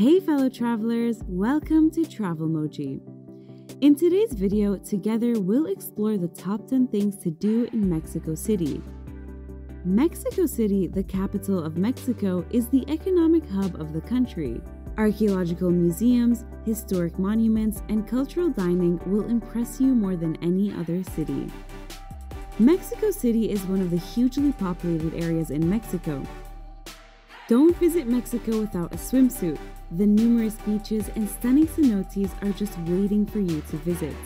Hey fellow travelers, welcome to Travelmoji. In today's video, together we'll explore the top 10 things to do in Mexico City. Mexico City, the capital of Mexico, is the economic hub of the country. Archaeological museums, historic monuments, and cultural dining will impress you more than any other city. Mexico City is one of the hugely populated areas in Mexico. Don't visit Mexico without a swimsuit. The numerous beaches and stunning cenotes are just waiting for you to visit.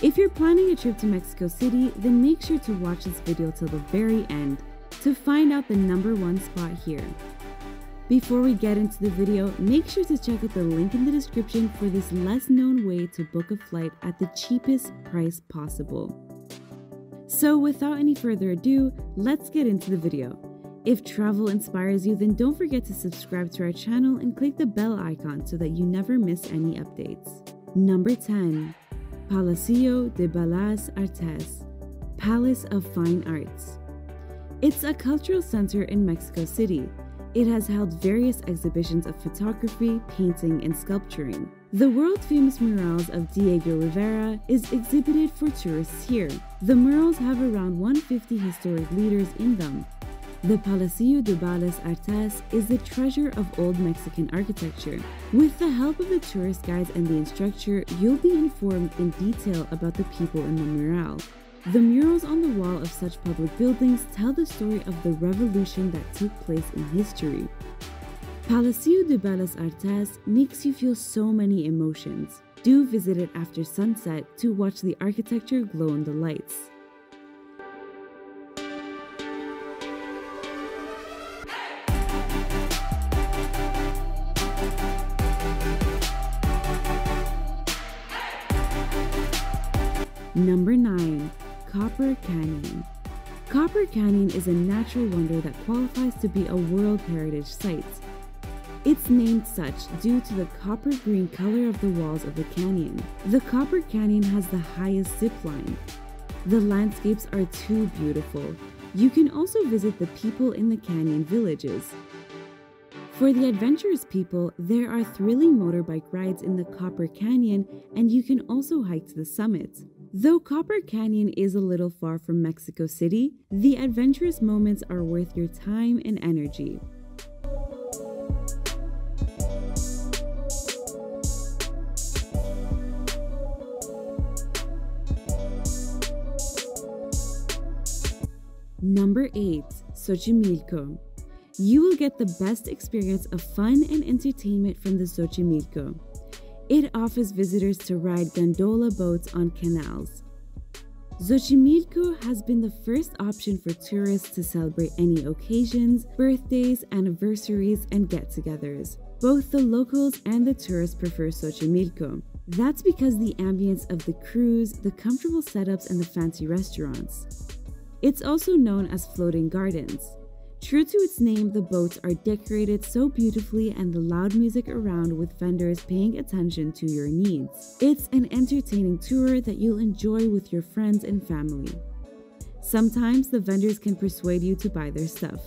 If you're planning a trip to Mexico City, then make sure to watch this video till the very end to find out the #1 spot here. Before we get into the video, make sure to check out the link in the description for this less known way to book a flight at the cheapest price possible. So without any further ado, let's get into the video. If travel inspires you, then don't forget to subscribe to our channel and click the bell icon so that you never miss any updates. Number 10. Palacio de Bellas Artes, Palace of Fine Arts. It's a cultural center in Mexico City. It has held various exhibitions of photography, painting, and sculpturing. The world-famous murals of Diego Rivera is exhibited for tourists here. The murals have around 150 historic leaders in them. The Palacio de Bellas Artes is the treasure of old Mexican architecture. With the help of the tourist guides and the instructor, you'll be informed in detail about the people in the mural. The murals on the wall of such public buildings tell the story of the revolution that took place in history. Palacio de Bellas Artes makes you feel so many emotions. Do visit it after sunset to watch the architecture glow in the lights. Number 9. Copper Canyon. Copper Canyon is a natural wonder that qualifies to be a World Heritage Site. It's named such due to the copper green color of the walls of the canyon. The Copper Canyon has the highest zip line. The landscapes are too beautiful. You can also visit the people in the canyon villages. For the adventurous people, there are thrilling motorbike rides in the Copper Canyon, and you can also hike to the summit. Though Copper Canyon is a little far from Mexico City, the adventurous moments are worth your time and energy. Number 8. Xochimilco. You will get the best experience of fun and entertainment from the Xochimilco. It offers visitors to ride gondola boats on canals. Xochimilco has been the first option for tourists to celebrate any occasions, birthdays, anniversaries, and get-togethers. Both the locals and the tourists prefer Xochimilco. That's because the ambience of the cruise, the comfortable setups, and the fancy restaurants. It's also known as floating gardens. True to its name, the boats are decorated so beautifully and the loud music around with vendors paying attention to your needs. It's an entertaining tour that you'll enjoy with your friends and family. Sometimes the vendors can persuade you to buy their stuff.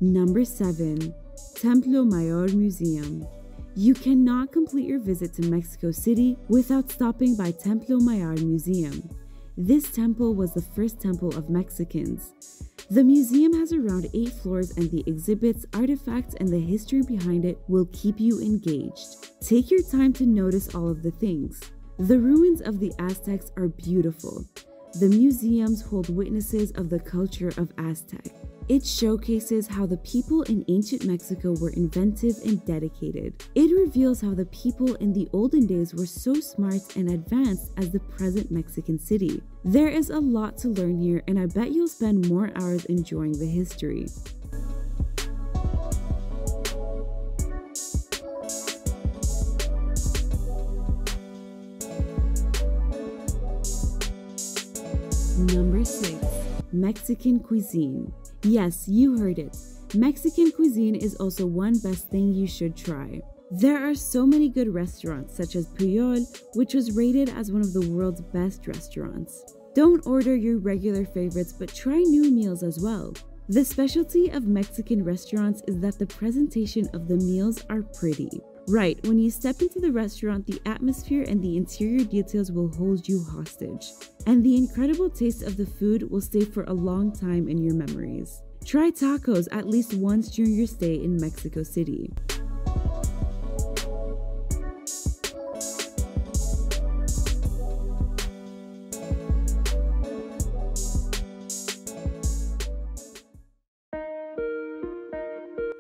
Number 7. Templo Mayor Museum. You cannot complete your visit to Mexico City without stopping by Templo Mayor Museum. This temple was the first temple of Mexicans. The museum has around 8 floors, and the exhibits, artifacts, and the history behind it will keep you engaged. Take your time to notice all of the things. The ruins of the Aztecs are beautiful. The museums hold witnesses of the culture of Aztec. It showcases how the people in ancient Mexico were inventive and dedicated. It reveals how the people in the olden days were so smart and advanced as the present Mexican city. There is a lot to learn here, and I bet you'll spend more hours enjoying the history. Number 6. Mexican cuisine. Yes, you heard it. Mexican cuisine is also one best thing you should try. There are so many good restaurants such as Puyol, which was rated as one of the world's best restaurants. Don't order your regular favorites, but try new meals as well. The specialty of Mexican restaurants is that the presentation of the meals are pretty. Right, when you step into the restaurant, the atmosphere and the interior details will hold you hostage. And the incredible taste of the food will stay for a long time in your memories. Try tacos at least once during your stay in Mexico City.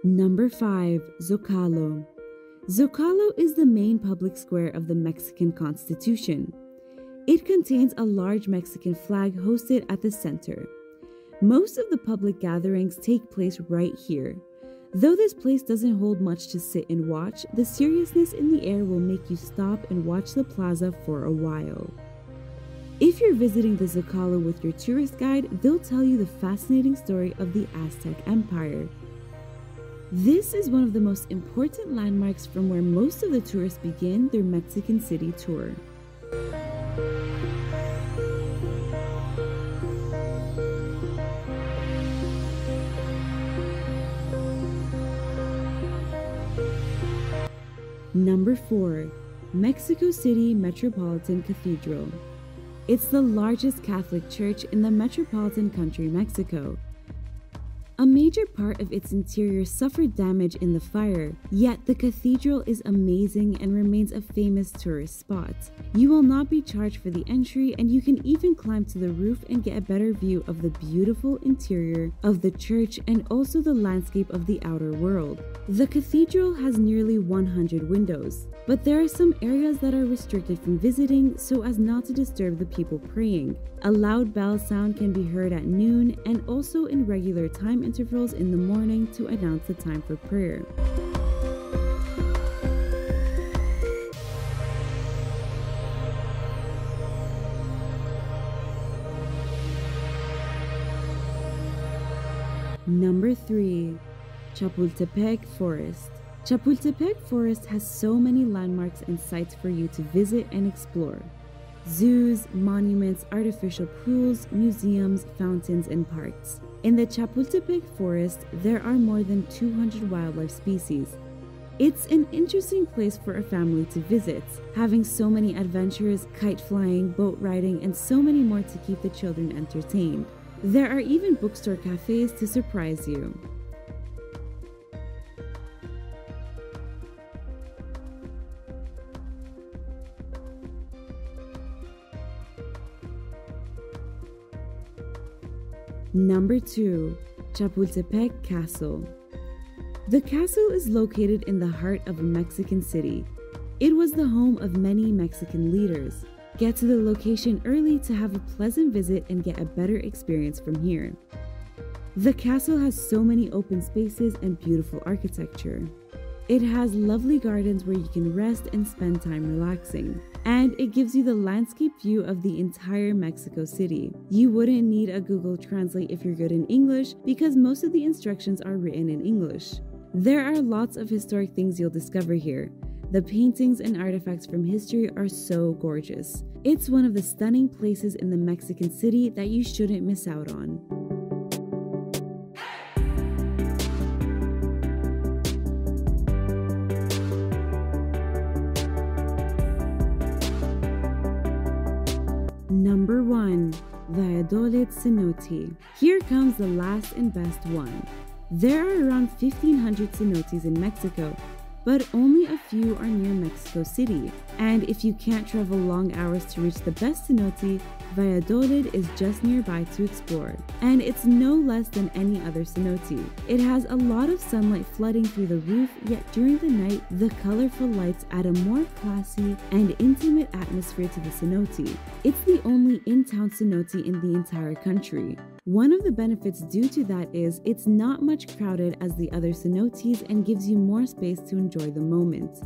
Number 5. Zocalo. Zocalo is the main public square of the Mexican Constitution. It contains a large Mexican flag hosted at the center. Most of the public gatherings take place right here. Though this place doesn't hold much to sit and watch, the seriousness in the air will make you stop and watch the plaza for a while. If you're visiting the Zocalo with your tourist guide, they'll tell you the fascinating story of the Aztec Empire. This is one of the most important landmarks from where most of the tourists begin their Mexican City tour. Number 4. Mexico City Metropolitan Cathedral. It's the largest Catholic church in the metropolitan country Mexico. A major part of its interior suffered damage in the fire, yet the cathedral is amazing and remains a famous tourist spot. You will not be charged for the entry, and you can even climb to the roof and get a better view of the beautiful interior of the church and also the landscape of the outer world. The cathedral has nearly 100 windows, but there are some areas that are restricted from visiting so as not to disturb the people praying. A loud bell sound can be heard at noon and also in regular time intervals in the morning to announce the time for prayer. Number 3. Chapultepec Forest. Chapultepec Forest has so many landmarks and sites for you to visit and explore. Zoos, monuments, artificial pools, museums, fountains, and parks. In the Chapultepec Forest, there are more than 200 wildlife species. It's an interesting place for a family to visit, having so many adventures, kite flying, boat riding, and so many more to keep the children entertained. There are even bookstore cafes to surprise you. Number 2. Chapultepec Castle. The castle is located in the heart of a Mexican city. It was the home of many Mexican leaders. Get to the location early to have a pleasant visit and get a better experience from here. The castle has so many open spaces and beautiful architecture. It has lovely gardens where you can rest and spend time relaxing. And it gives you the landscape view of the entire Mexico City. You wouldn't need a Google Translate if you're good in English because most of the instructions are written in English. There are lots of historic things you'll discover here. The paintings and artifacts from history are so gorgeous. It's one of the stunning places in the Mexican city that you shouldn't miss out on. Number 1. Valladolid cenote. Here comes the last and best one. There are around 1,500 cenotes in Mexico, but only a few are near Mexico City. And if you can't travel long hours to reach the best cenote, Valladolid is just nearby to explore. And it's no less than any other cenote. It has a lot of sunlight flooding through the roof, yet during the night, the colorful lights add a more classy and intimate atmosphere to the cenote. It's the only in-town cenote in the entire country. One of the benefits due to that is it's not much crowded as the other cenotes and gives you more space to enjoy the moment.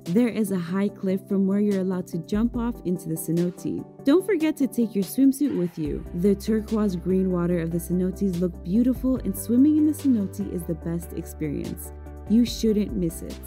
There is a high cliff from where you're allowed to jump off into the cenote. Don't forget to take your swimsuit with you. The turquoise green water of the cenotes look beautiful, and swimming in the cenote is the best experience. You shouldn't miss it.